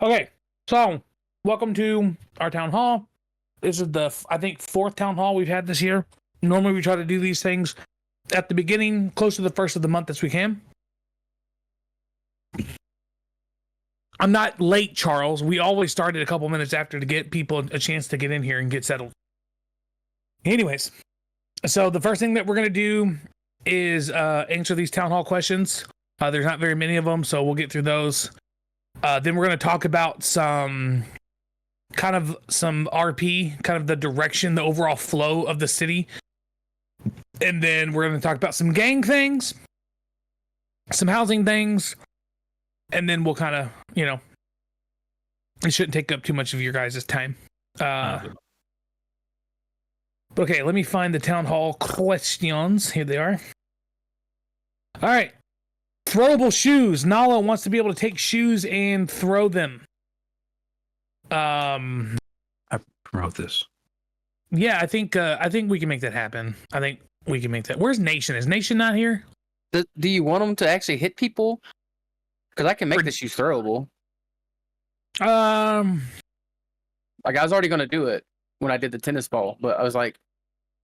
Okay, so welcome to our town hall. This is the, I think, fourth town hall we've had this year. Normally we try to do these things at the beginning, close to the first of the month as we can. I'm not late, Charles. We always started a couple minutes after to get people a chance to get in here and get settled. Anyways, so the first thing that we're going to do is answer these town hall questions. There's not very many of them, so we'll get through those. Then we're going to talk about some RP, kind of the direction, the overall flow of the city. And then we're going to talk about some gang things, some housing things, and then we'll kind of, it shouldn't take up too much of your guys' time. Okay, let me find the town hall questions. Here they are. All right. Throwable shoes. Nala wants to be able to take shoes and throw them. I promote this. Yeah, I think we can make that happen. I think we can make that. Where's Nation? Is Nation not here? Do you want them to actually hit people? Because I can make the shoes throwable. Like I was already gonna do it when I did the tennis ball, but I was like,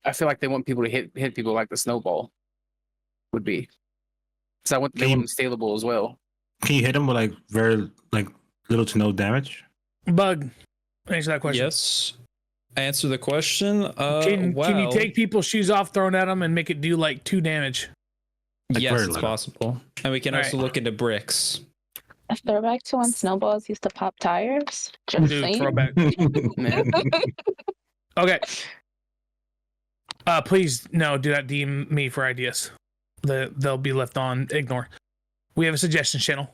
I feel like they want people to hit people like the snowball would be. So they want them scalable as well. Can you hit them with very little to no damage? Bug, answer that question. Yes. Answer the question. Can you take people's shoes off, thrown at them, and make it do 2 damage? Yes, it's possible. And we can also look into bricks. A throwback to when snowballs used to pop tires. Just saying. Throwback. Okay. Please, no, do not DM me for ideas. They'll be left on ignore. We have a suggestion channel.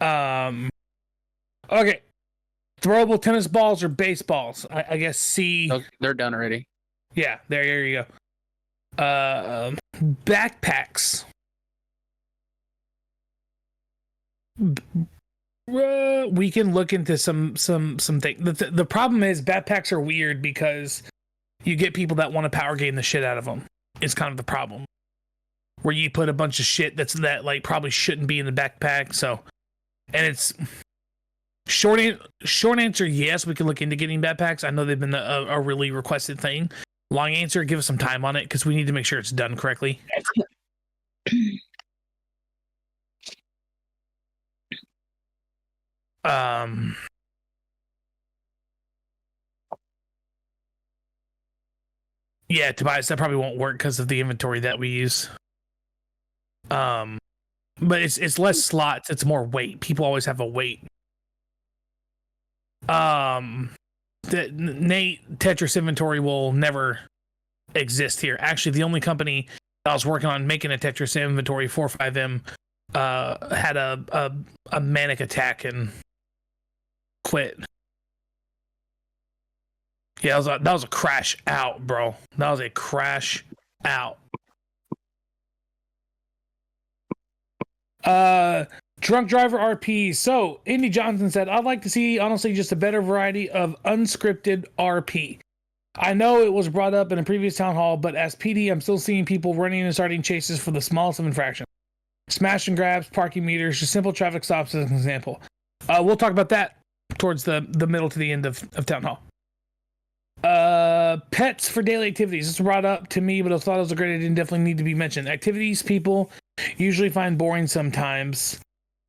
Okay. Throwable tennis balls or baseballs? I guess C. They're done already. Yeah, there you go. Backpacks. We can look into some things. The problem is backpacks are weird because you get people that want to power game the shit out of them. It's kind of the problem where you put a bunch of shit that probably shouldn't be in the backpack. So, and it's short answer. Yes, we can look into getting backpacks. I know they've been a really requested thing. Long answer, give us some time on it because we need to make sure it's done correctly. Yeah, Tobias, that probably won't work because of the inventory that we use. But it's less slots, it's more weight. People always have a weight. Nate, Tetris inventory will never exist here. Actually, the only company that was working on making a Tetris inventory for FiveM had a manic attack and quit. Yeah, that was a crash out, bro. That was a crash out. Drunk driver RP. So, Indy Johnson said, I'd like to see, honestly, just a better variety of unscripted RP. I know it was brought up in a previous town hall, but as PD, I'm still seeing people running and starting chases for the smallest of infractions. Smash and grabs, parking meters, just simple traffic stops as an example. We'll talk about that towards the middle to the end of town hall. Pets for daily activities. This was brought up to me, but I thought it was a great idea and definitely need to be mentioned. Activities people usually find boring sometimes.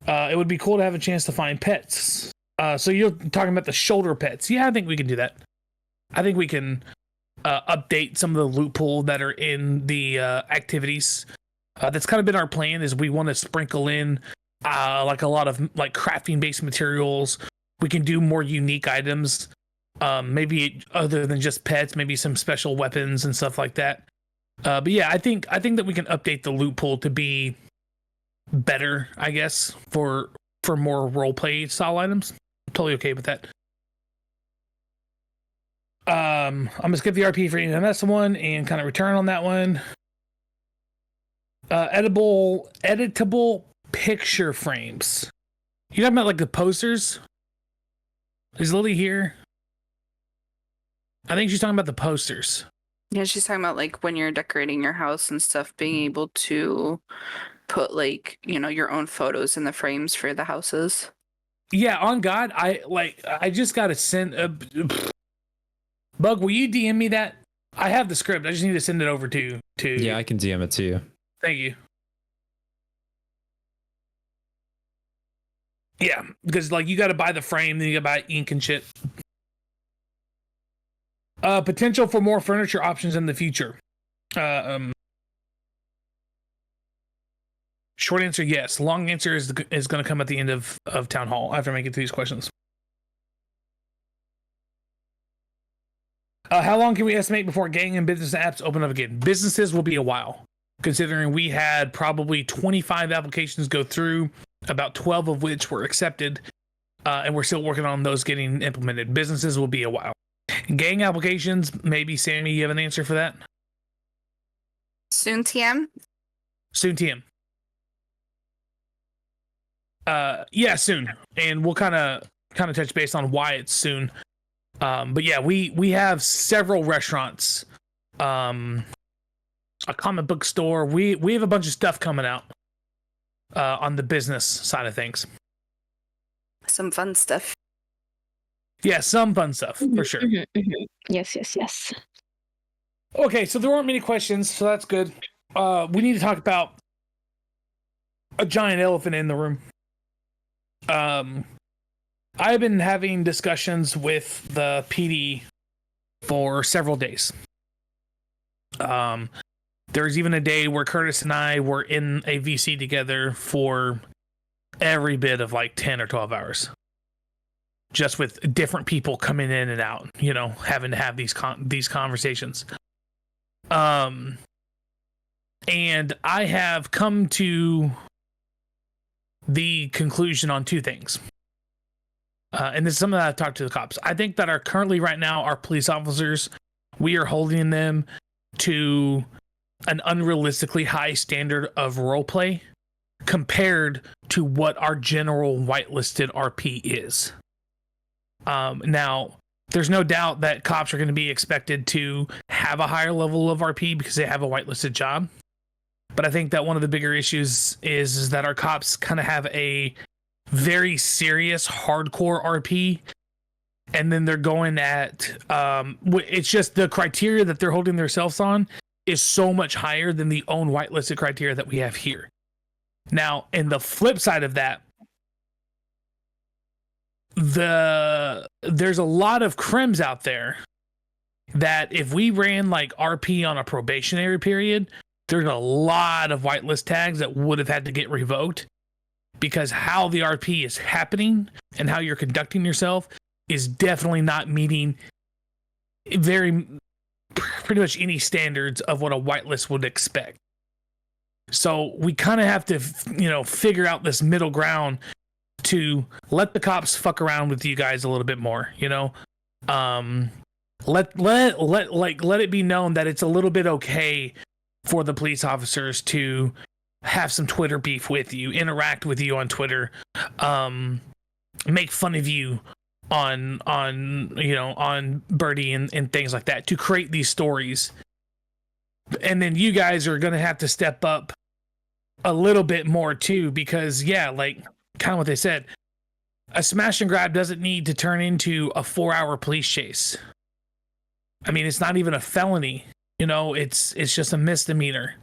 It would be cool to have a chance to find pets. So you're talking about the shoulder pets. Yeah, I think we can do that. I think we can update some of the loot pool that are in the activities. That's kind of been our plan, is we want to sprinkle in a lot of crafting based materials. We can do more unique items. Maybe other than just pets, maybe some special weapons and stuff like that. But yeah, I think that we can update the loot pool to be better, I guess, for more roleplay style items. I'm totally okay with that. I'm gonna skip the RP for EMS one and kind of return on that one. Editable picture frames. You talking about the posters? Is Lily here? I think she's talking about the posters. Yeah, she's talking about when you're decorating your house and stuff, being able to put your own photos in the frames for the houses. Yeah, on God, I just got to send a Bug. Will you DM me that? I have the script. I just need to send it over to. Yeah, I can DM it to you. Thank you. Yeah, because like you got to buy the frame, then you got to buy ink and shit. Potential for more furniture options in the future. Short answer, yes. Long answer is going to come at the end of town hall after making through these questions. How long can we estimate before gang and business apps open up again? Businesses will be a while, considering we had probably 25 applications go through, about 12 of which were accepted, and we're still working on those getting implemented. Businesses will be a while. Gang applications, maybe Sammy, you have an answer for that? Soon TM? Soon TM. Yeah, soon. And we'll kind of touch base on why it's soon. But yeah, we have several restaurants, a comic book store. We have a bunch of stuff coming out on the business side of things. Some fun stuff. Yeah, some fun stuff for sure. Yes. Okay, so there weren't many questions, so that's good. We need to talk about a giant elephant in the room. I've been having discussions with the PD for several days. There's even a day where Curtis and I were in a VC together for every bit of like 10 or 12 hours. Just with different people coming in and out, you know, having to have these conversations. And I have come to the conclusion on two things. And this is something that I've talked to the cops. I think that right now, our police officers, we are holding them to an unrealistically high standard of roleplay compared to what our general whitelisted RP is. Now, there's no doubt that cops are going to be expected to have a higher level of RP because they have a whitelisted job. But I think that one of the bigger issues is that our cops kind of have a very serious hardcore RP, and then they're going at it's just the criteria that they're holding themselves on is so much higher than the own whitelisted criteria that we have here. Now, and the flip side of that, there's a lot of crims out there that if we ran like RP on a probationary period, there's a lot of whitelist tags that would have had to get revoked because how the RP is happening and how you're conducting yourself is definitely not meeting pretty much any standards of what a whitelist would expect. So we kind of have to, figure out this middle ground to let the cops fuck around with you guys a little bit more, let it be known that it's a little bit okay for the police officers to have some Twitter beef with you, interact with you on Twitter, make fun of you on Birdie and things like that to create these stories. And then you guys are going to have to step up a little bit more too, because kind of what they said, a smash and grab doesn't need to turn into a 4-hour police chase. I mean, it's not even a felony, it's just a misdemeanor.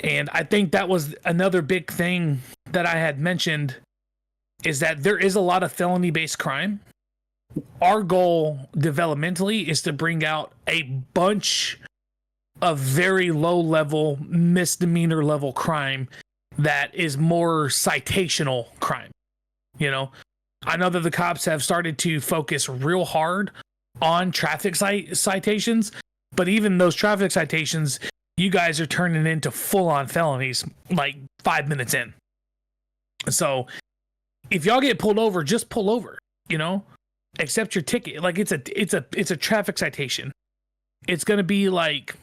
And I think that was another big thing that I had mentioned is that there is a lot of felony based crime. Our goal developmentally is to bring out a bunch of very low level misdemeanor level crime that is more citational crime. I know that the cops have started to focus real hard on traffic citations, but even those traffic citations, you guys are turning into full on felonies like 5 minutes in. So if y'all get pulled over, just pull over, accept your ticket. Like it's a traffic citation. It's going to be like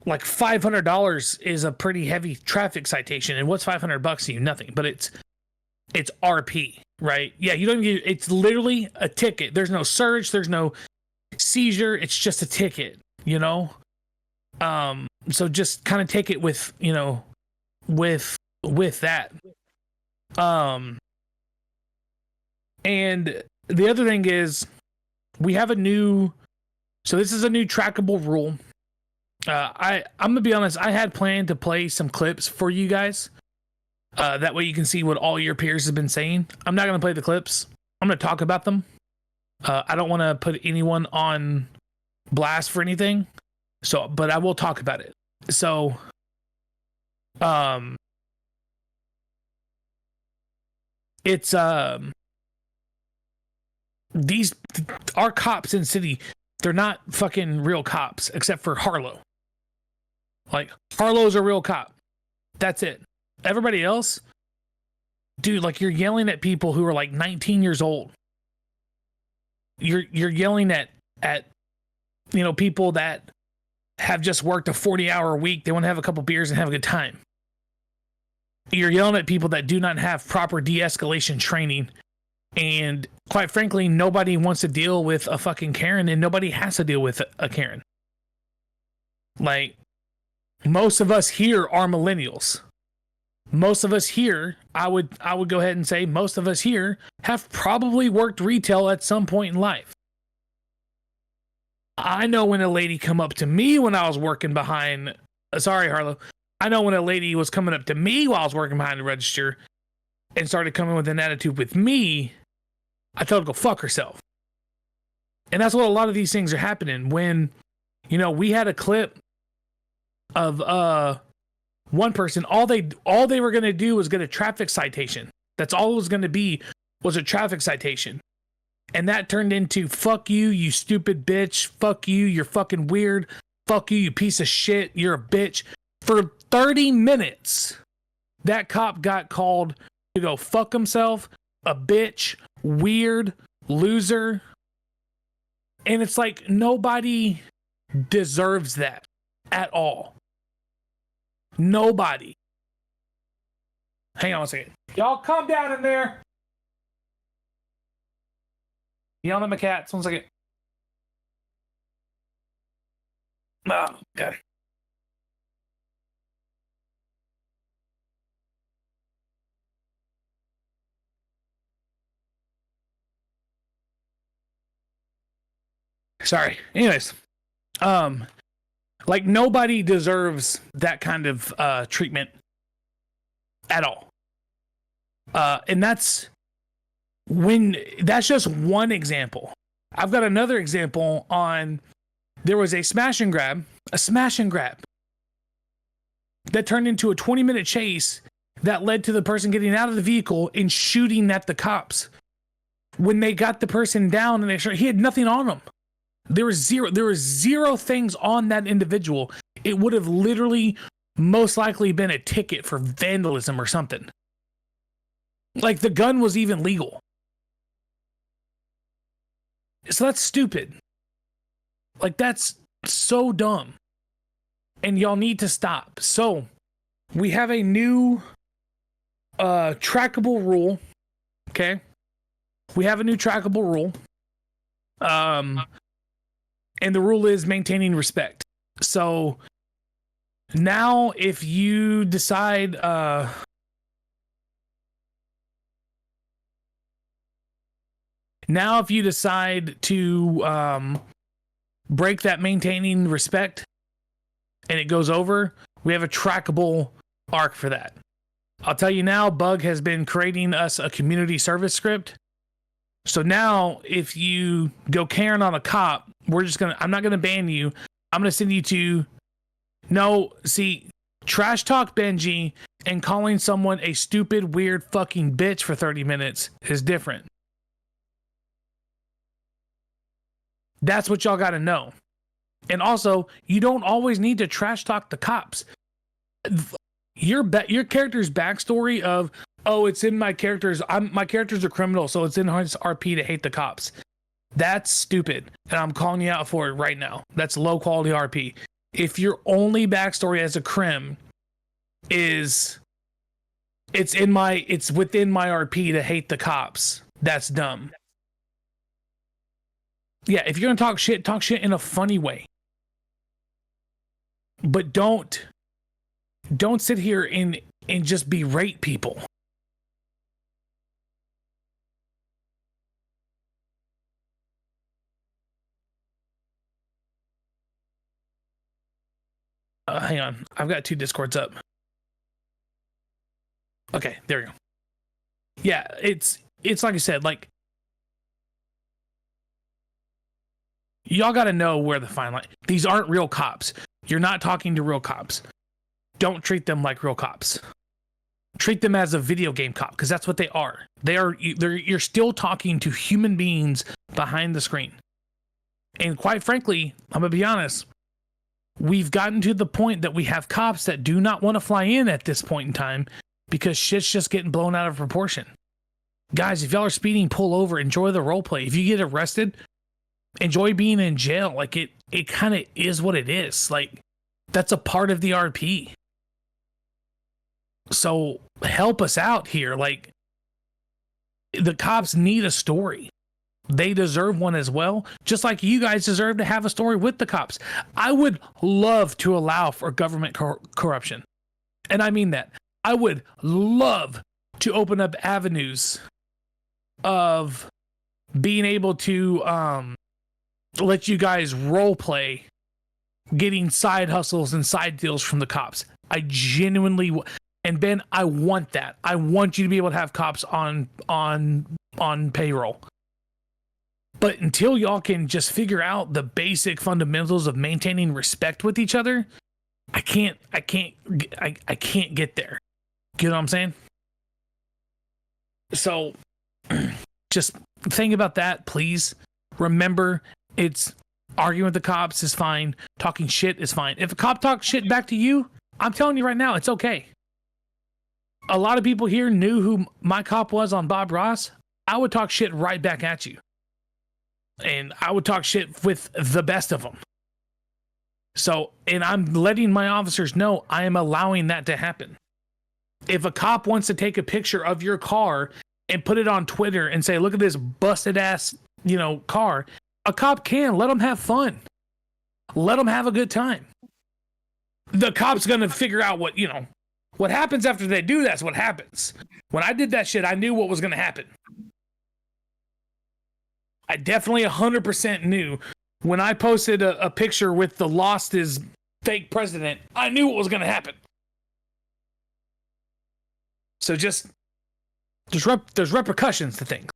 $500 is a pretty heavy traffic citation. And what's $500 to you? Nothing, but it's RP, right? Yeah. You don't get, it's literally a ticket. There's no search. There's no seizure. It's just a ticket, so just kind of take it with, with that. And the other thing is, we have a new. So this is a new trackable rule. I'm gonna be honest. I had planned to play some clips for you guys. That way you can see what all your peers have been saying. I'm not gonna play the clips. I'm gonna talk about them. I don't want to put anyone on blast for anything. So, but I will talk about it. So, it's these our cops in city. They're not fucking real cops, except for Harlow. Like, Harlow's a real cop. That's it. Everybody else, dude, like, you're yelling at people who are like 19 years old. You're yelling at people that have just worked a 40-hour week. They want to have a couple beers and have a good time. You're yelling at people that do not have proper de-escalation training. And quite frankly, nobody wants to deal with a fucking Karen, and nobody has to deal with a Karen. Like, most of us here are millennials. Most of us here, I would go ahead and say most of us here have probably worked retail at some point in life. I know when a lady come up to me when I was working behind, sorry, Harlow. I know when a lady was coming up to me while I was working behind the register and started coming with an attitude with me, I told her to go fuck herself. And that's what a lot of these things are happening. When, we had a clip of one person, all they were going to do was get a traffic citation. That's all it was going to be, was a traffic citation. And that turned into, fuck you, you stupid bitch. Fuck you, you're fucking weird. Fuck you, you piece of shit. You're a bitch. For 30 minutes, that cop got called to go fuck himself, a bitch, weird, loser. And it's like, nobody deserves that at all. Nobody. Hang on a second. Y'all calm down in there. Yelling at my cats. 1 second. Oh, God. Sorry. Anyways, like, nobody deserves that kind of treatment at all. And that's just one example. I've got another example on, there was a smash and grab that turned into a 20-minute chase that led to the person getting out of the vehicle and shooting at the cops. When they got the person down and he had nothing on him. There was zero things on that individual. It would have literally most likely been a ticket for vandalism or something. Like, the gun was even legal. So that's stupid. Like, that's so dumb. And y'all need to stop. So we have a new trackable rule. Okay. We have a new trackable rule. And the rule is maintaining respect. So now if you decide to break that maintaining respect and it goes over, we have a trackable arc for that. I'll tell you now, Bug has been creating us a community service script. So now if you go Karen on a cop, I'm not gonna ban you. I'm gonna send you to, trash talk Benji and calling someone a stupid, weird fucking bitch for 30 minutes is different. That's what y'all gotta know. And also, you don't always need to trash talk the cops. Your character's backstory of, it's in my character's, my character's a criminal, so it's in his RP to hate the cops. That's stupid, and I'm calling you out for it right now. That's low quality RP. If your only backstory as a crim is it's within my RP to hate the cops, that's dumb. Yeah, if you're gonna talk shit in a funny way. But don't sit here and just berate people. Hang on, I've got 2 Discords up. Okay, there we go. Yeah, it's like I said, like y'all got to know where the fine line. These aren't real cops. You're not talking to real cops. Don't treat them like real cops. Treat them as a video game cop, because that's what they are. You're still talking to human beings behind the screen. And quite frankly, I'm gonna be honest, we've gotten to the point that we have cops that do not want to fly in at this point in time because shit's just getting blown out of proportion. Guys, if y'all are speeding, pull over, enjoy the role play. If you get arrested, enjoy being in jail. Like it kind of is what it is. Like that's a part of the RP. So help us out here. Like the cops need a story. They deserve one as well, just like you guys deserve to have a story with the cops. I would love to allow for government corruption. And I mean that. I would love to open up avenues of being able to let you guys role play getting side hustles and side deals from the cops. I genuinely and Ben, I want that. I want you to be able to have cops on payroll. But until y'all can just figure out the basic fundamentals of maintaining respect with each other, I can't get there. You know what I'm saying? So just think about that, please. Remember, it's arguing with the cops is fine. Talking shit is fine. If a cop talks shit back to you, I'm telling you right now, it's okay. A lot of people here knew who my cop was on Bob Ross. I would talk shit right back at you. And I would talk shit with the best of them. So, and I'm letting my officers know I am allowing that to happen. If a cop wants to take a picture of your car and put it on Twitter and say, look at this busted ass, car, a cop can. Let them have fun. Let them have a good time. The cop's going to figure out what happens after they do that's what happens. When I did that shit, I knew what was going to happen. I definitely 100% knew when I posted a picture with the lost is fake president, I knew what was going to happen. So there's repercussions to things.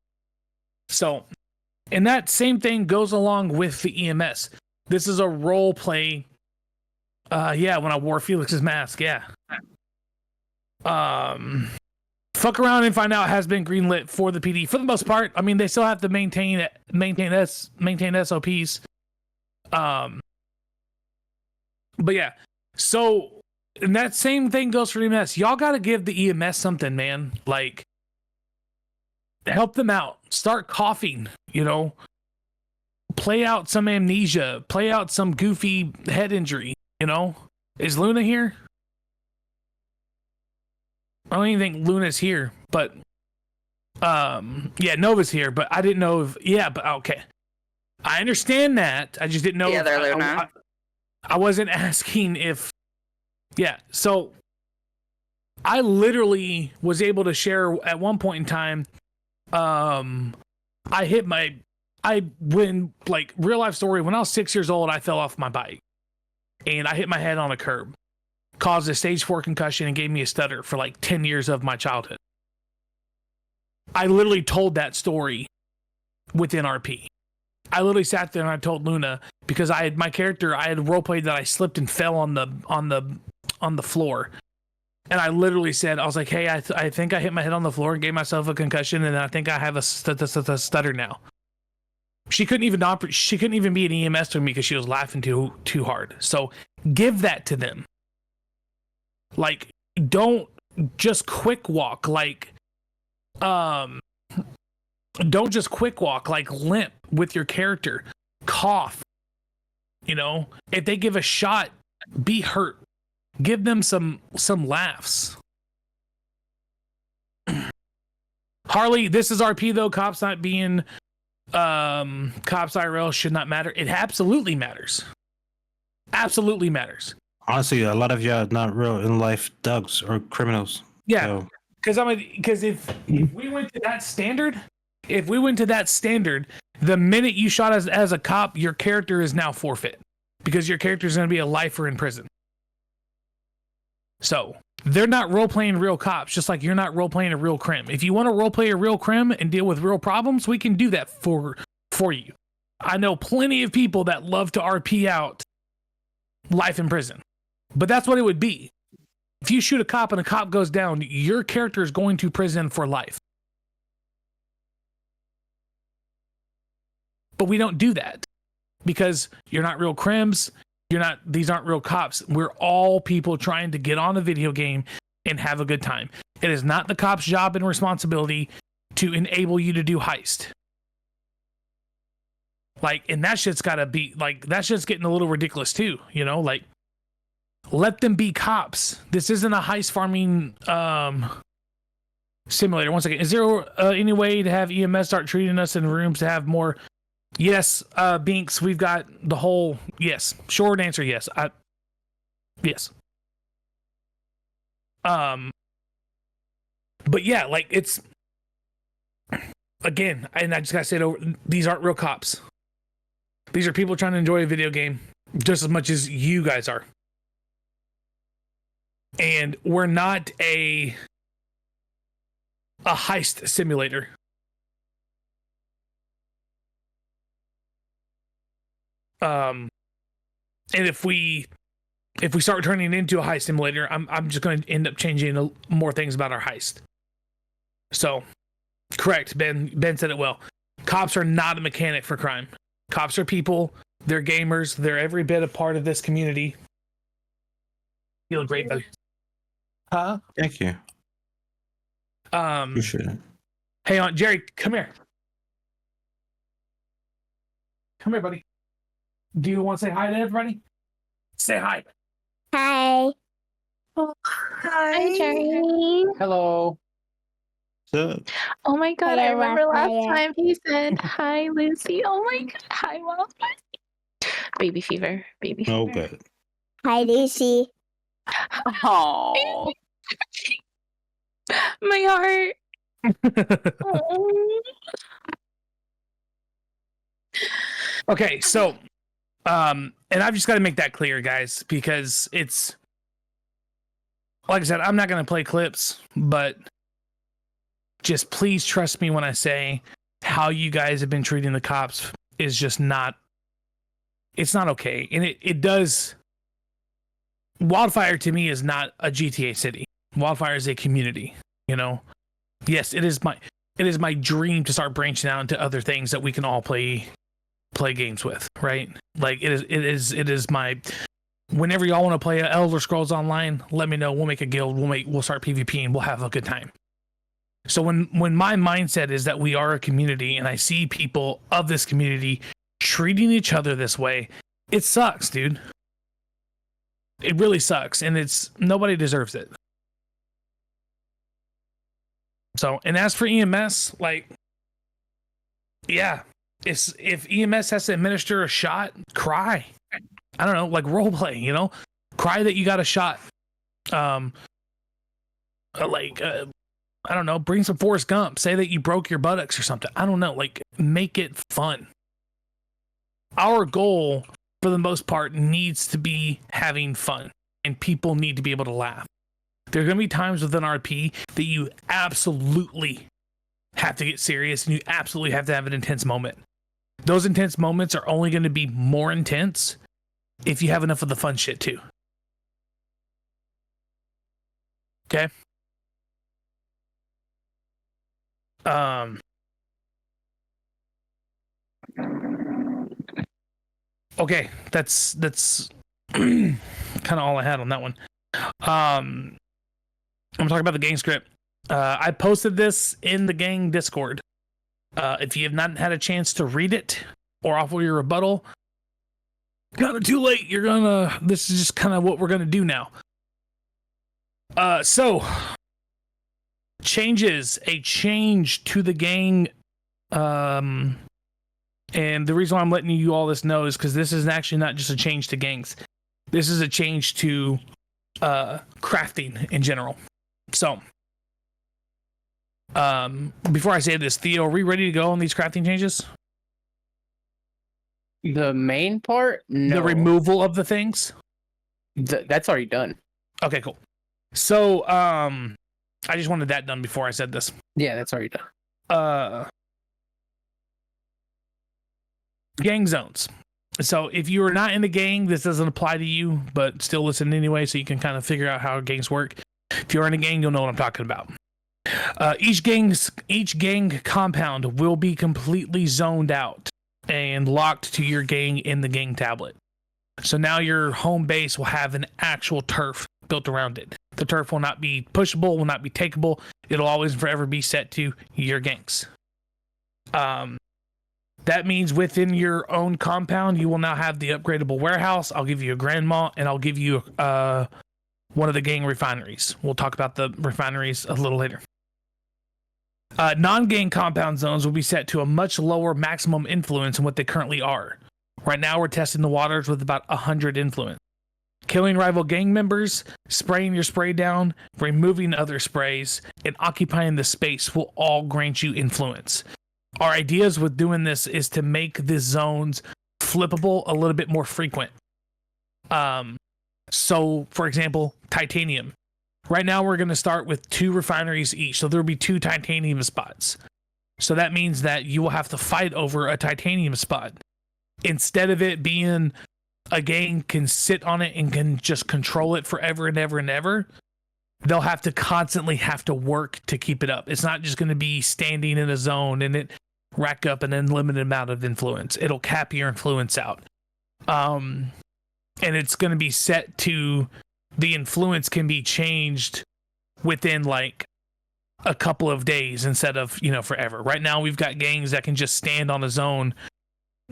So, and that same thing goes along with the EMS. This is a role play. Yeah, when I wore Felix's mask, yeah. Fuck around and find out has been greenlit for the PD for the most part. I mean, they still have to maintain SOPs. But yeah, so and that same thing goes for EMS. Y'all got to give the EMS something, man. Like, help them out. Start coughing. Play out some amnesia. Play out some goofy head injury. Is Luna here? I don't even think Luna's here, but yeah, Nova's here, but I didn't know but okay. I understand that. I just didn't know. Yeah, they're Luna. I wasn't asking if, yeah. So I literally was able to share at one point in time. When real life story, when I was 6 years old, I fell off my bike and I hit my head on a curb. Caused a stage 4 concussion and gave me a stutter for 10 years of my childhood. I literally told that story within RP. I literally sat there and I told Luna because I had roleplayed that I slipped and fell on the floor. And I literally said, I was like, hey, I think I hit my head on the floor and gave myself a concussion and I think I have a stutter now. She couldn't even be an EMS with me because she was laughing too hard. So give that to them. Don't just quick walk, don't just quick walk, limp with your character, cough, if they give a shot, be hurt, give them some laughs. Harley, this is RP though, cops not being, cops IRL should not matter. It absolutely matters. Absolutely matters. Honestly, a lot of you are not real in life thugs or criminals. Yeah, because if we went to that standard, the minute you shot as a cop, your character is now forfeit because your character is going to be a lifer in prison. So they're not role playing real cops, just like you're not role playing a real crim. If you want to role play a real crim and deal with real problems, we can do that for you. I know plenty of people that love to RP out life in prison, but that's what it would be. If you shoot a cop and a cop goes down, your character is going to prison for life. But we don't do that because you're not real crims. These aren't real cops. We're all people trying to get on a video game and have a good time. It is not the cop's job and responsibility to enable you to do heist. Like, and that shit's gotta be, like, that shit's getting a little ridiculous too, you know? Like, let them be cops. This isn't a heist farming simulator. Once again, is there any way to have EMS start treating us in rooms to have more? Yes, Binks, we've got the whole, yes. Short answer, yes. Yes. But yeah, like, it's, again, and I just gotta say it over, these aren't real cops. These are people trying to enjoy a video game just as much as you guys are. And we're not a heist simulator. And if we start turning it into a heist simulator, I'm just going to end up changing more things about our heist. So, correct, Ben said it well. Cops are not a mechanic for crime. Cops are people. They're gamers. They're every bit a part of this community. You look great, buddy. Huh? Thank you. Appreciate it. Hey, Aunt Jerry, come here. Come here, buddy. Do you want to say hi to everybody? Say hi. Hi. Oh, Hi, Jerry. Hello. So, Oh my god, I Hello, remember last Wyldfire. time he said hi, Lucy. Oh my god, hi, Wyldfire. Baby fever, baby no fever. bad. Hi, Lucy. Oh. My heart. Oh. Okay, so, and I've just got to make that clear, guys, because it's, like I said, I'm not going to play clips, but just please trust me when I say how you guys have been treating the cops is just not, it's not okay. And it does, Wyldfire to me is not a GTA city. Wyldfire is a community, you know? Yes, it is my dream to start branching out into other things that we can all play games with, right? Like it is my, whenever y'all want to play Elder Scrolls Online, let me know. We'll make a guild. We'll start PvP and we'll have a good time. So when my mindset is that we are a community and I see people of this community treating each other this way, it sucks, dude. It really sucks, and nobody deserves it. So, and as for EMS, like, yeah, if EMS has to administer a shot, cry. I don't know, like roleplay, you know, cry that you got a shot. I don't know, bring some Forrest Gump. Say that you broke your buttocks or something. I don't know, like make it fun. Our goal, for the most part, needs to be having fun, and people need to be able to laugh. There are going to be times within RP that you absolutely have to get serious and you absolutely have to have an intense moment. Those intense moments are only going to be more intense if you have enough of the fun shit too. Okay? Okay, that's kind of all I had on that one. I'm talking about the gang script. I posted this in the gang Discord. If you have not had a chance to read it or offer your rebuttal, kind of too late. This is just kind of what we're gonna do now. So a change to the gang. And the reason why I'm letting you all this know is because this is actually not just a change to gangs. This is a change to crafting in general. So, before I say this, Theo, are we ready to go on these crafting changes? The main part? No. The removal of the things? That's already done. Okay, cool. So, I just wanted that done before I said this. Yeah, that's already done. Gang zones. So if you are not in the gang, this doesn't apply to you, but still listen anyway, so you can kind of figure out how gangs work. If you're in a gang, you'll know what I'm talking about. Each gang compound will be completely zoned out and locked to your gang in the gang tablet. So now your home base will have an actual turf built around it. The turf will not be pushable, will not be takeable. It'll always and forever be set to your gangs. That means within your own compound, you will now have the upgradable warehouse. I'll give you a grandma, and I'll give you one of the gang refineries. We'll talk about the refineries a little later. Non-gang compound zones will be set to a much lower maximum influence than what they currently are. Right now, we're testing the waters with about 100 influence. Killing rival gang members, spraying your spray down, removing other sprays, and occupying the space will all grant you influence. Our ideas with doing this is to make the zones flippable a little bit more frequent. So, for example, titanium. Right now, we're going to start with 2 refineries each, so there will be 2 titanium spots. So that means that you will have to fight over a titanium spot. Instead of it being a gang can sit on it and can just control it forever and ever and ever, they'll have to constantly have to work to keep it up. It's not just going to be standing in a zone and it rack up an unlimited amount of influence. It'll cap your influence out. And it's going to be set to the influence can be changed within like a couple of days instead of, forever. Right now we've got gangs that can just stand on a zone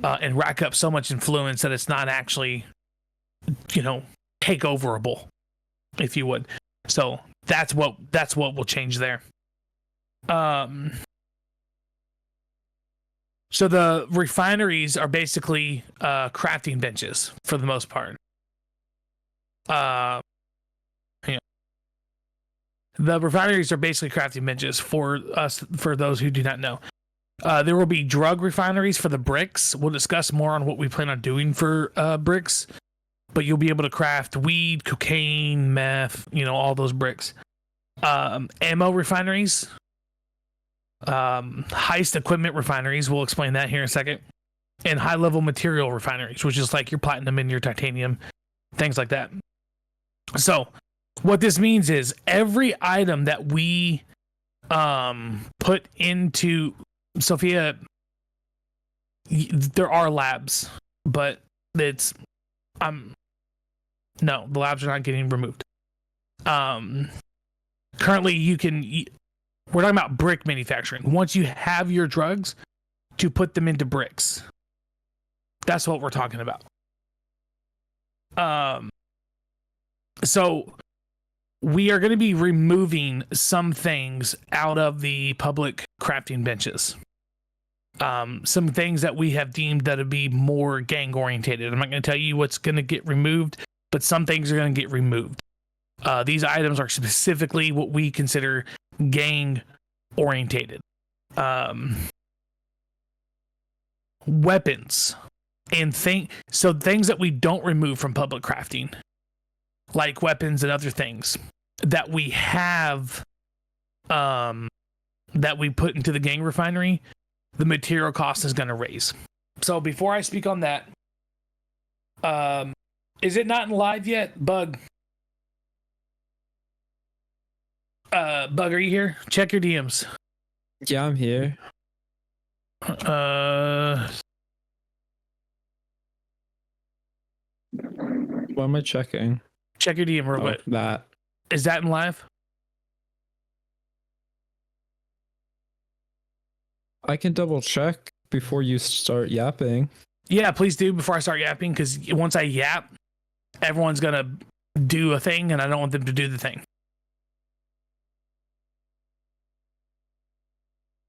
and rack up so much influence that it's not actually, take overable, if you would. So that's what will change there. So the refineries are basically crafting benches for the most part. The refineries are basically crafting benches for those who do not know. There will be drug refineries for the bricks. We'll discuss more on what we plan on doing for bricks, but you'll be able to craft weed, cocaine, meth, all those bricks. Ammo refineries, heist equipment refineries. We'll explain that here in a second. And high level material refineries, which is like your platinum and your titanium, things like that. So what this means is every item that we put into Sophia, there are labs, but it's no, the labs are not getting removed. Currently we're talking about brick manufacturing. Once you have your drugs, to put them into bricks. That's what we're talking about. So we are going to be removing some things out of the public crafting benches. Some things that we have deemed that would be more gang orientated. I'm not going to tell you what's going to get removed, but some things are going to get removed. These items are specifically what we consider gang orientated. Weapons and things that we don't remove from public crafting, like weapons and other things that we have, that we put into the gang refinery, the material cost is going to raise. So before I speak on that, is it not in live yet, Bug? Bug, are you here? Check your DMs. Yeah, I'm here. What am I checking? Check your DM real quick. That. Is that in live? I can double check before you start yapping. Yeah, please do before I start yapping, because once I yap, everyone's gonna do a thing, and I don't want them to do the thing.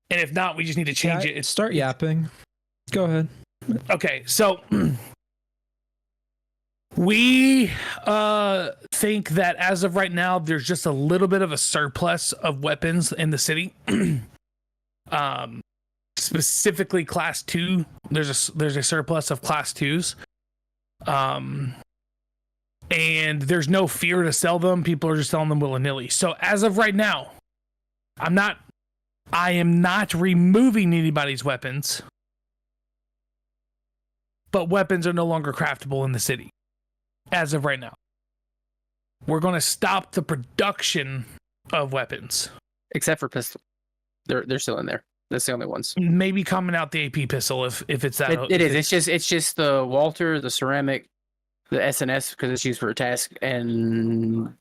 And if not, we just need to change it. Start yapping. Go ahead. Okay, so we think that as of right now, there's just a little bit of a surplus of weapons in the city. Specifically class 2. There's a surplus of class 2s. And and there's no fear to sell them. People are just selling them willy-nilly. So as of right now, I am not removing anybody's weapons, but weapons are no longer craftable in the city as of right now. We're going to stop the production of weapons. Except for pistol. They're still in there. That's the only ones. Maybe coming out the AP pistol if it's that. It is. It's just the Walter, the ceramic, the SNS because it's used for a task, and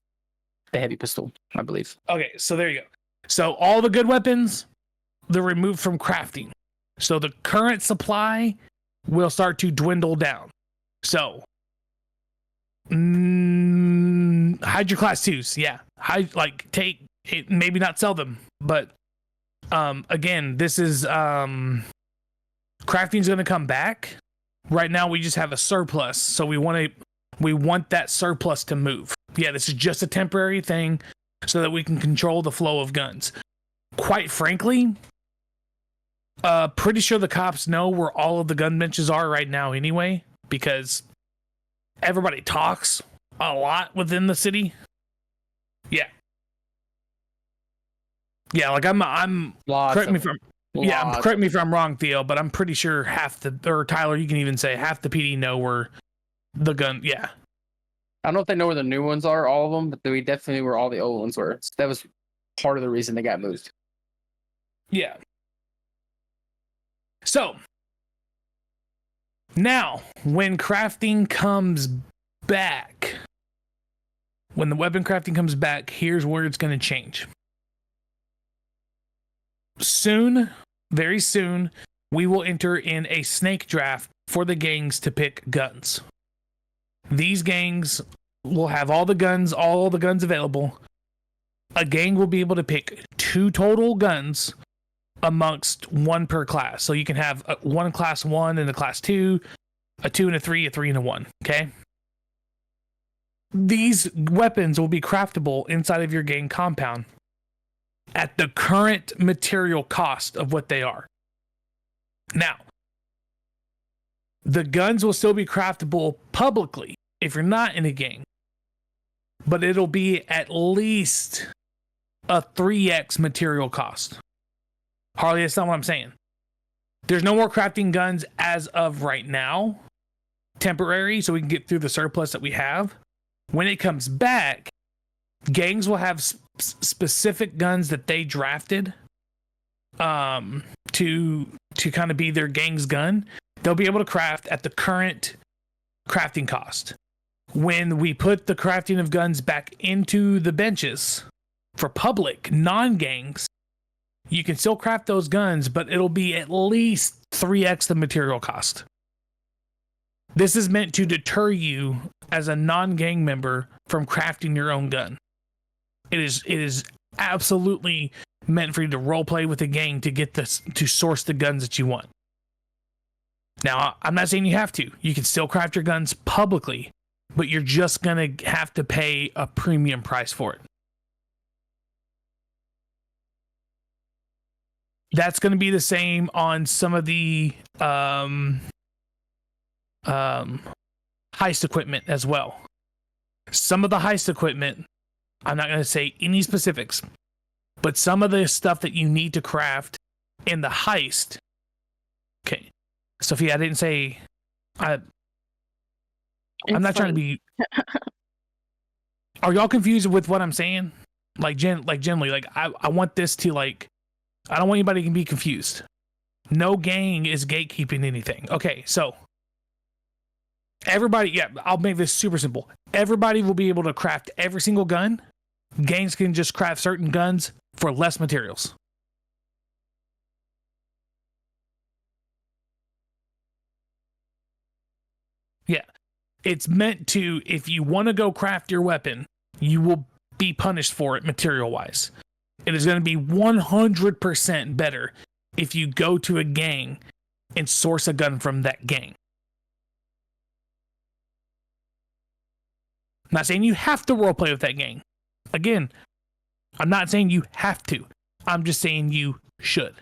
the heavy pistol, I believe. Okay, so there you go. So all the good weapons, they're removed from crafting. So the current supply will start to dwindle down. So hide your class 2s. Yeah. Take it, maybe not sell them, but again, this is crafting's going to come back. Right now we just have a surplus, so we want that surplus to move. Yeah, this is just a temporary thing so that we can control the flow of guns. Quite frankly, pretty sure the cops know where all of the gun benches are right now anyway, because everybody talks a lot within the city. Yeah. Yeah, like I'm correct me if I'm wrong, Theo, but I'm pretty sure or Tyler, you can even say half the PD know where the gun, yeah. I don't know if they know where the new ones are, all of them, but we definitely knew where all the old ones were. So that was part of the reason they got moved. Yeah. So, now, when crafting comes back, when the weapon crafting comes back, here's where it's going to change. Soon, very soon, we will enter in a snake draft for the gangs to pick guns. These gangs will have all the guns available. A gang will be able to pick 2 total guns amongst 1 per class. So you can have one class 1 and a class 2, a 2 and a 3, a 3 and a 1. Okay. These weapons will be craftable inside of your gang compound at the current material cost of what they are. Now, the guns will still be craftable publicly if you're not in a gang, but it'll be at least a 3x material cost. Harley, that's not what I'm saying. There's no more crafting guns as of right now, temporary, so we can get through the surplus that we have. When it comes back, gangs will have specific guns that they drafted to kind of be their gang's gun. They'll be able to craft at the current crafting cost. When we put the crafting of guns back into the benches for public non-gangs, you can still craft those guns, but it'll be at least 3x the material cost. This is meant to deter you as a non-gang member from crafting your own gun. It is absolutely meant for you to roleplay with a gang to get this, to source the guns that you want. Now, I'm not saying you have to. You can still craft your guns publicly, but you're just going to have to pay a premium price for it. That's going to be the same on some of the heist equipment as well. Some of the heist equipment, I'm not going to say any specifics, but some of the stuff that you need to craft in the heist. Okay, Sophia, I didn't say. I'm not trying to be. Are y'all confused with what I'm saying? Generally, I want this to I don't want anybody to be confused. No gang is gatekeeping anything. Okay, so everybody, I'll make this super simple. Everybody will be able to craft every single gun. Gangs can just craft certain guns for less materials. Yeah. It's meant to, if you want to go craft your weapon, you will be punished for it material-wise. It is going to be 100% better if you go to a gang and source a gun from that gang. I'm not saying you have to roleplay with that gang. Again, I'm not saying you have to. I'm just saying you should.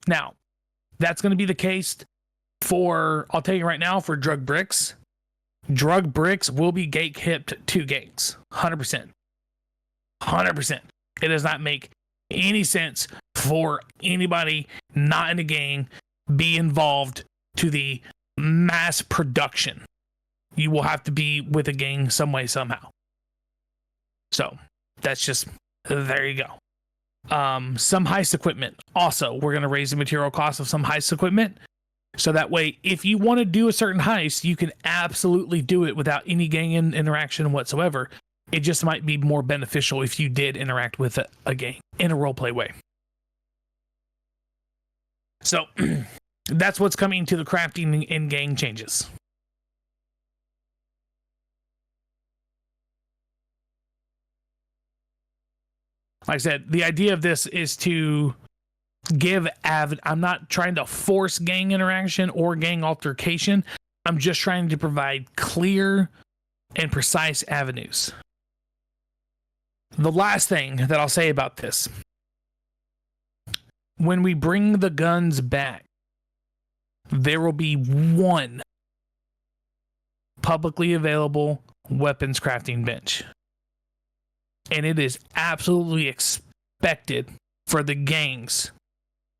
Now, that's going to be the case I'll tell you right now, for drug bricks will be gate kept to gangs. 100%. 100%. It does not make any sense for anybody not in a gang be involved to the mass production. You will have to be with a gang some way, somehow. So that's just, there you go. Some heist equipment. Also, we're going to raise the material cost of some heist equipment. So that way, if you want to do a certain heist, you can absolutely do it without any gang interaction whatsoever. It just might be more beneficial if you did interact with a gang in a roleplay way. So that's what's coming to the crafting and gang changes. Like I said, the idea of this is to give I'm not trying to force gang interaction or gang altercation. I'm just trying to provide clear and precise avenues. The last thing that I'll say about this, when we bring the guns back, there will be one publicly available weapons crafting bench. And it is absolutely expected for the gangs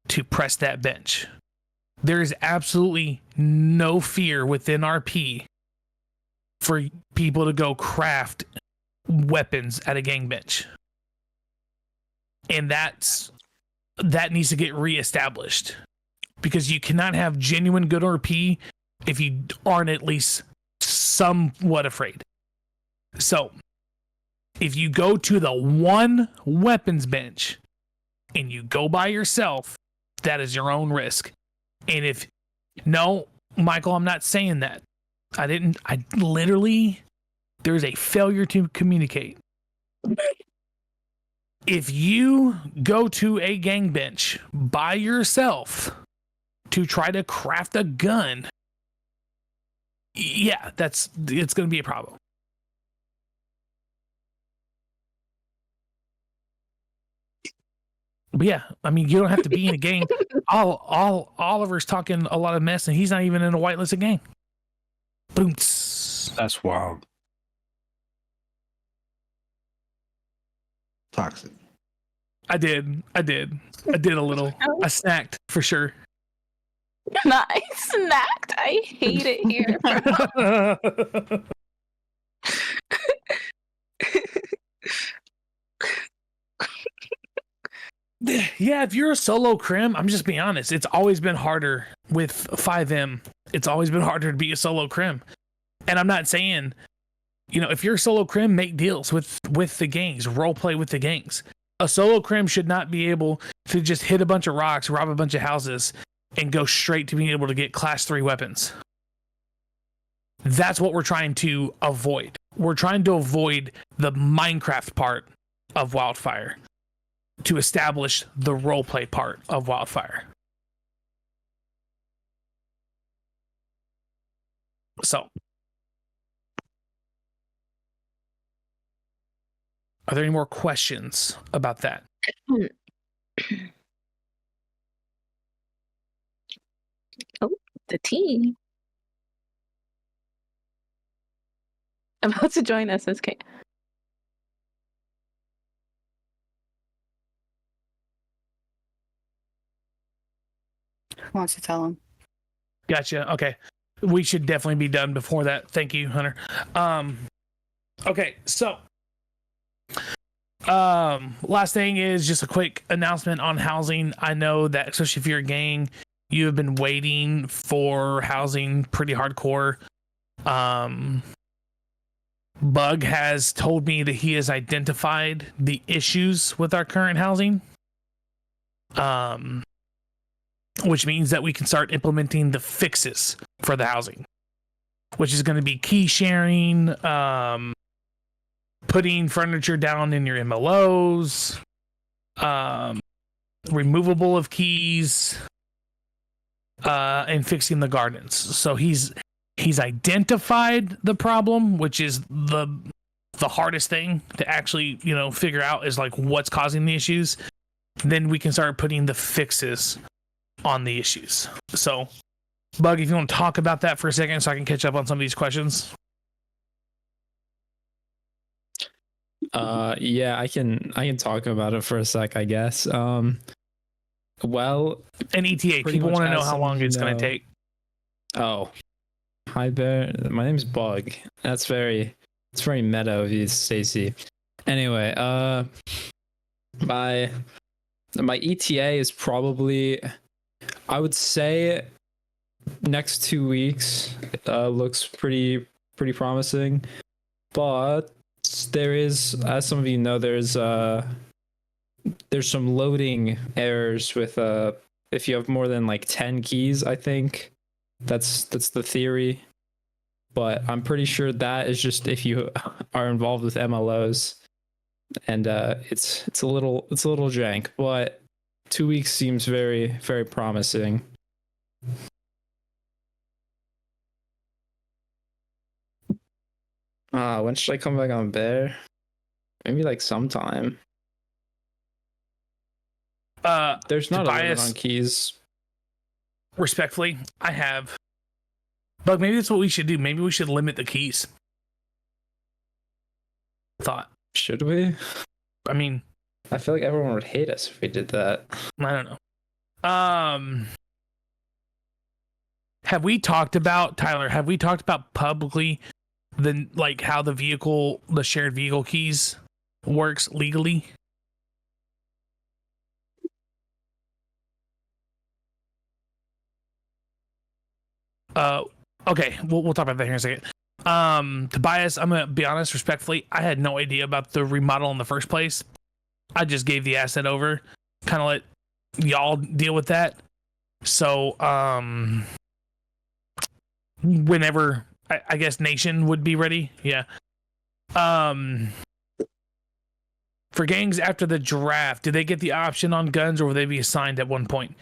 to press that bench. There is absolutely no fear within RP for people to go craft weapons at a gang bench. And that needs to get reestablished, because you cannot have genuine good RP if you aren't at least somewhat afraid. So if you go to the one weapons bench and you go by yourself, that is your own risk. And no, Michael, I'm not saying that. I literally, there's a failure to communicate. If you go to a gang bench by yourself to try to craft a gun, yeah, it's going to be a problem. But yeah, I mean, you don't have to be in a gang. Oliver's talking a lot of mess, and he's not even in a whitelisted gang. Boom. That's wild. Toxic. I did a little. I snacked for sure. I snacked. I hate it here, bro. Yeah, if you're a solo crim, I'm just being honest, it's always been harder with FiveM. It's always been harder to be a solo crim. And I'm not saying, if you're a solo crim, make deals with the gangs, role play with the gangs. A solo crim should not be able to just hit a bunch of rocks, rob a bunch of houses, and go straight to being able to get class 3 weapons. That's what we're trying to avoid. We're trying to avoid the Minecraft part of Wyldfire to establish the roleplay part of Wyldfire. So, are there any more questions about that? Oh, the tea. About to join SSK. Wants to tell him. Gotcha. Okay. We should definitely be done before that. Thank you, Hunter. Okay, so last thing is just a quick announcement on housing. I know that, especially if you're a gang, you have been waiting for housing pretty hardcore. Bug has told me that he has identified the issues with our current housing. Which means that we can start implementing the fixes for the housing, which is going to be key sharing, putting furniture down in your MLOs, removable of keys, and fixing the gardens. So he's identified the problem, which is the hardest thing to actually, figure out, is like what's causing the issues. Then we can start putting the fixes on the issues. So Bug, if you want to talk about that for a second so I can catch up on some of these questions. Yeah, I can talk about it for a sec, I guess. Well, And ETA, pretty people much want to know as how some long of you it's going to know- take. Oh, hi Bear. My name's Bug. It's very meta of you, Stacy. Anyway, my ETA is probably, I would say, next 2 weeks. Looks pretty promising, but there is, as some of you know, there's some loading errors with if you have more than like 10 keys, I think. That's the theory. But I'm pretty sure that is just if you are involved with MLOs. And it's a little jank, but 2 weeks seems very promising. When should I come back on Bear? Maybe like sometime. There's not a limit Tobias, on keys. respectfully, I have. Bug, maybe that's what we should do. Maybe we should limit the keys. Thought. Should we? I mean, I feel like everyone would hate us if we did that. I don't know. Have we talked about, Tyler, have we talked about publicly how the shared vehicle keys works legally? Okay, we'll talk about that here in a second. Tobias, I'm gonna be honest, respectfully, I had no idea about the remodel in the first place. I just gave the asset over, kind of let y'all deal with that. So, whenever I guess Nation would be ready, yeah. For gangs after the draft, did they get the option on guns, or will they be assigned at one point?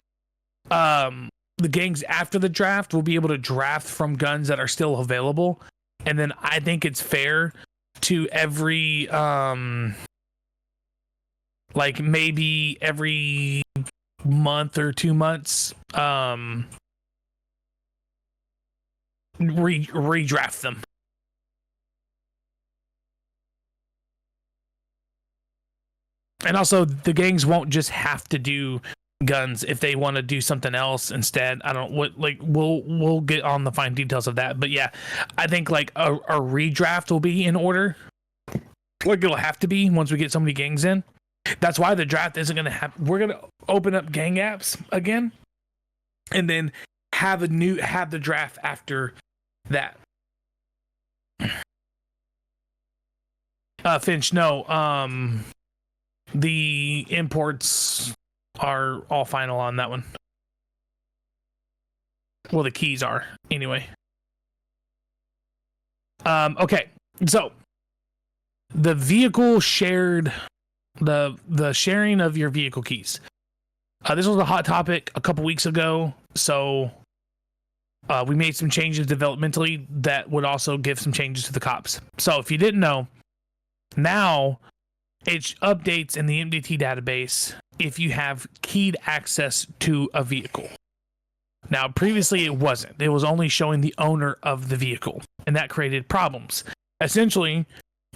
The gangs after the draft will be able to draft from guns that are still available, and then I think it's fair to every maybe every month or 2 months redraft them. And also the gangs won't just have to do guns if they want to do something else instead. I don't what like we'll get on the fine details of that, but yeah, I think like a redraft will be in order. Like it'll have to be once we get so many gangs in. That's why the draft isn't gonna happen. We're gonna open up gang apps again, and then have the draft after that. Finch, no. The imports are all final on that one. Well, the keys are anyway. Okay, so the vehicle shared, the sharing of your vehicle keys. This was a hot topic a couple weeks ago, so we made some changes developmentally that would also give some changes to the cops. So if you didn't know, now it updates in the MDT database if you have keyed access to a vehicle. Now, previously it wasn't. It was only showing the owner of the vehicle, and that created problems. Essentially,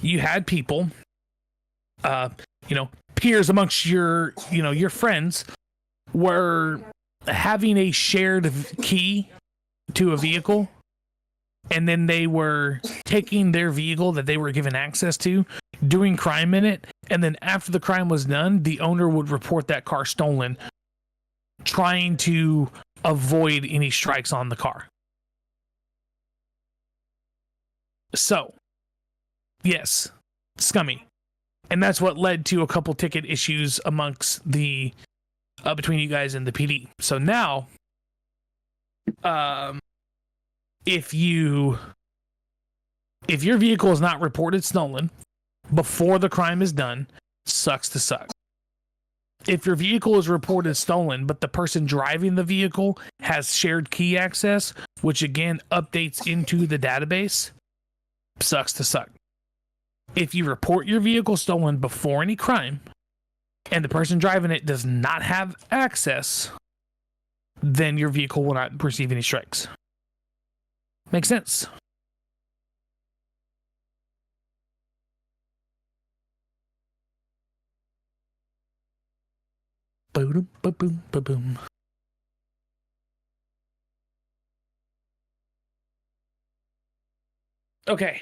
you had people, peers amongst your friends were having a shared key to a vehicle, and then they were taking their vehicle that they were given access to, doing crime in it, and then after the crime was done, the owner would report that car stolen, trying to avoid any strikes on the car. So, yes, scummy. And that's what led to a couple ticket issues amongst the between you guys and the PD. So now, if your vehicle is not reported stolen before the crime is done, sucks to suck. If your vehicle is reported stolen, but the person driving the vehicle has shared key access, which again updates into the database, sucks to suck. If you report your vehicle stolen before any crime, and the person driving it does not have access, then your vehicle will not receive any strikes. Makes sense. Boom, boom, boom, boom, boom. Okay.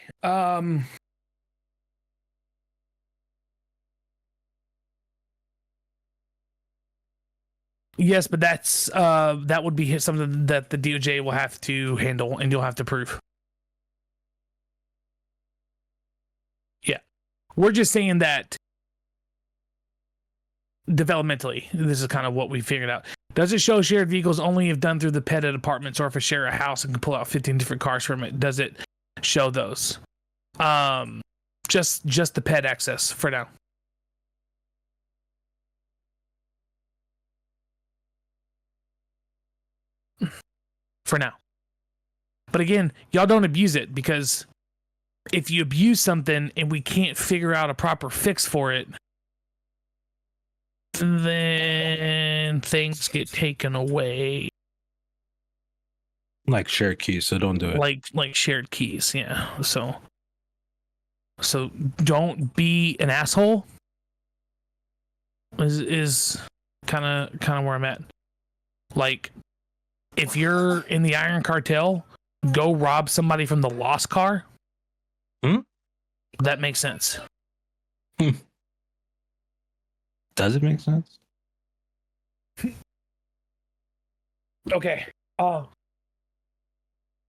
Yes, but that's that would be something that the DOJ will have to handle, and you'll have to prove. Yeah, we're just saying that developmentally, this is kind of what we figured out. Does it show shared vehicles only if done through the pet at apartments, or if I share a house and can pull out 15 different cars from it? Does it show those? Just the pet access for now. For now. But again, y'all don't abuse it, because if you abuse something and we can't figure out a proper fix for it, then things get taken away. Like shared keys, so don't do it. Like shared keys, yeah. So don't be an asshole. Is kind of where I'm at. Like, if you're in the Iron Cartel, go rob somebody from the lost car. That makes sense. Does it make sense? Okay.